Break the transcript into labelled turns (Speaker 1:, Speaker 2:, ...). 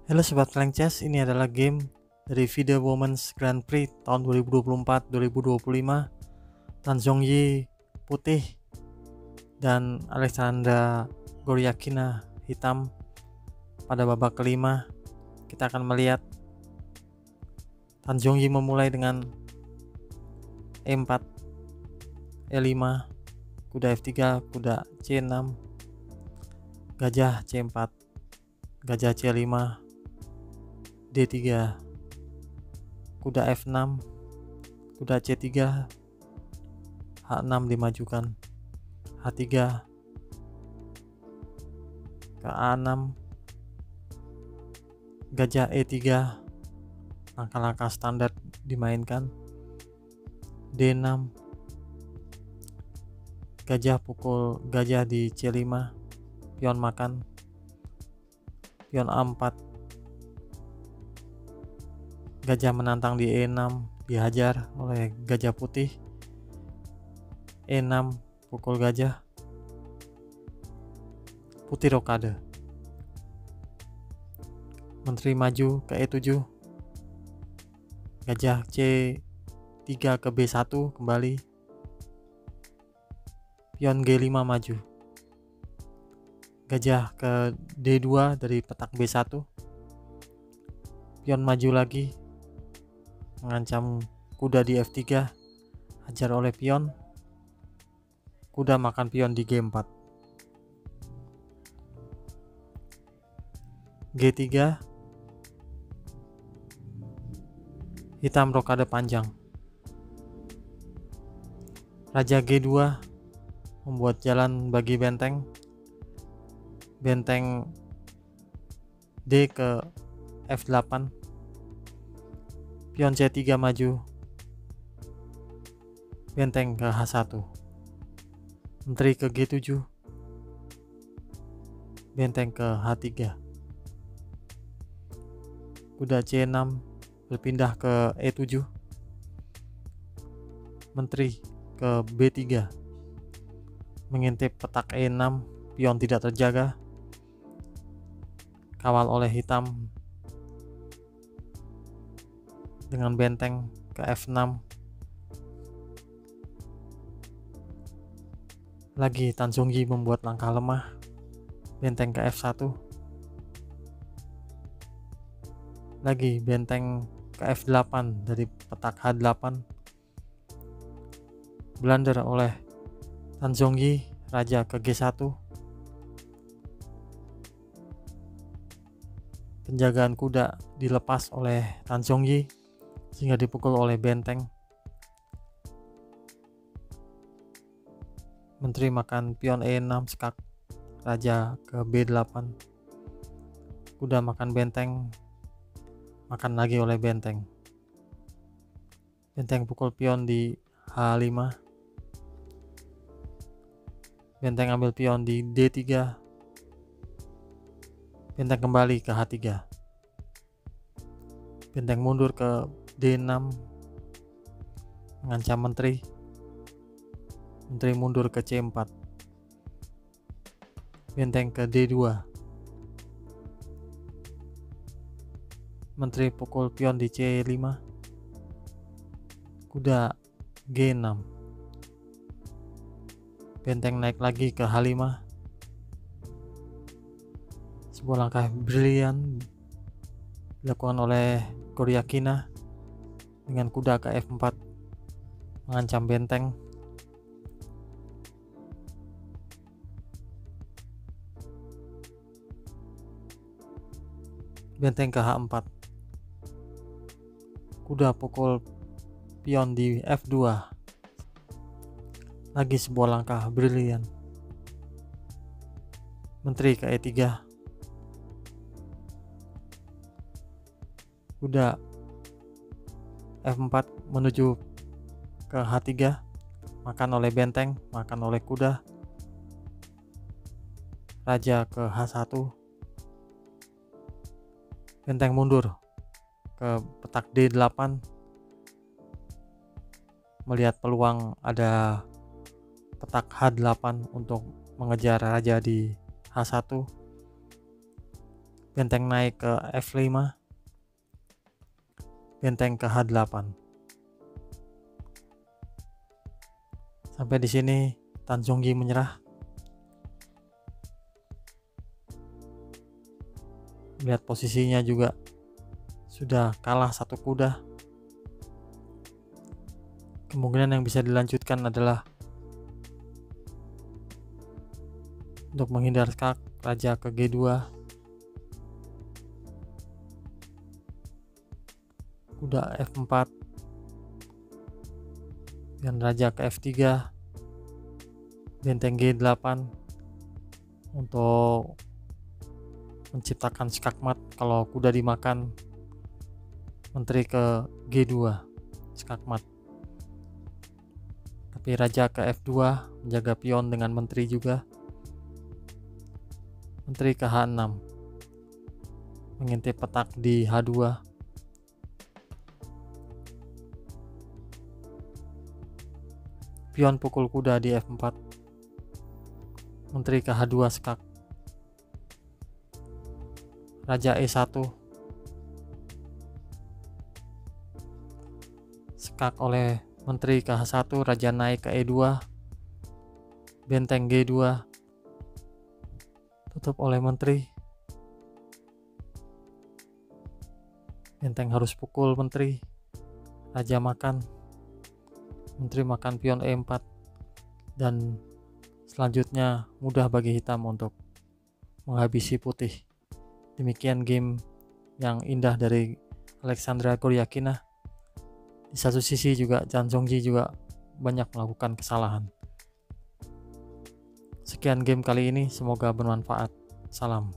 Speaker 1: Halo Sobat Flank Chess, ini adalah game dari FIDE Women's Grand Prix tahun 2024-2025. Tan Zhongyi putih dan Alexandra Goryachkina hitam pada babak kelima. Kita akan melihat Tan Zhongyi memulai dengan E4, E5, kuda F3, kuda C6, gajah C4, gajah C5, D3, kuda F6, kuda C3, H6 dimajukan, H3 ke A6, gajah E3, langkah-langkah standar dimainkan, D6, gajah pukul gajah di C5, pion makan, pion A4, gajah menantang di E6, dihajar oleh gajah putih, E6 pukul gajah, putih rokade, menteri maju ke E7, gajah C3 ke B1 kembali, pion G5 maju, gajah ke D2 dari petak B1, pion maju lagi, mengancam kuda di F3, hajar oleh pion, kuda makan pion di G4, G3, hitam rokade panjang, raja G2 membuat jalan bagi benteng, benteng D ke F8, pion C3 maju, benteng ke H1, menteri ke G7, benteng ke H3, kuda C6 berpindah ke E7, menteri ke B3, mengintip petak E6, pion tidak terjaga, kawal oleh hitam dengan benteng ke F6. Lagi Tan Zhongyi membuat langkah lemah, benteng ke F1, lagi benteng ke F8 dari petak H8, blunder oleh Tan Zhongyi, raja ke G1, penjagaan kuda dilepas oleh Tan Zhongyi sehingga dipukul oleh benteng, menteri makan pion E6 skak, raja ke B8, kuda makan benteng, makan lagi oleh benteng, benteng pukul pion di H5, benteng ambil pion di D3, benteng kembali ke H3, benteng mundur ke D6, mengancam menteri, menteri mundur ke C4, benteng ke D2, menteri pukul pion di C5, kuda G6, benteng naik lagi ke H5, sebuah langkah brilian dilakukan oleh Goryachkina dengan kuda ke F4 mengancam benteng, benteng ke H4, kuda pukul pion di F2, lagi sebuah langkah brilian, menteri ke E3, kuda F4 menuju ke H3, makan oleh benteng, makan oleh kuda, raja ke H1, benteng mundur ke petak D8, melihat peluang ada petak H8 untuk mengejar raja di H1, benteng naik ke F5, benteng ke H8. Sampai di sini Tan Zhongyi menyerah. Lihat posisinya juga sudah kalah satu kuda. Kemungkinan yang bisa dilanjutkan adalah untuk menghindar skak, raja ke G2, kuda F4, dan raja ke F3, benteng G8 untuk menciptakan skakmat. Kalau kuda dimakan, menteri ke G2 skakmat. Tapi raja ke F2 menjaga pion dengan menteri juga. Menteri ke H6 mengintip petak di H2. Pion pukul kuda di F4. Menteri ke H2 skak. Raja E1. Skak oleh menteri ke H1, raja naik ke E2. Benteng G2 tutup oleh menteri. Benteng harus pukul menteri. Raja makan. Menteri makan pion E4. Dan selanjutnya mudah bagi hitam untuk menghabisi putih. Demikian game yang indah dari Alexandra Goryachkina. Di satu sisi juga Tan Zhongyi juga banyak melakukan kesalahan. Sekian game kali ini, semoga bermanfaat. Salam.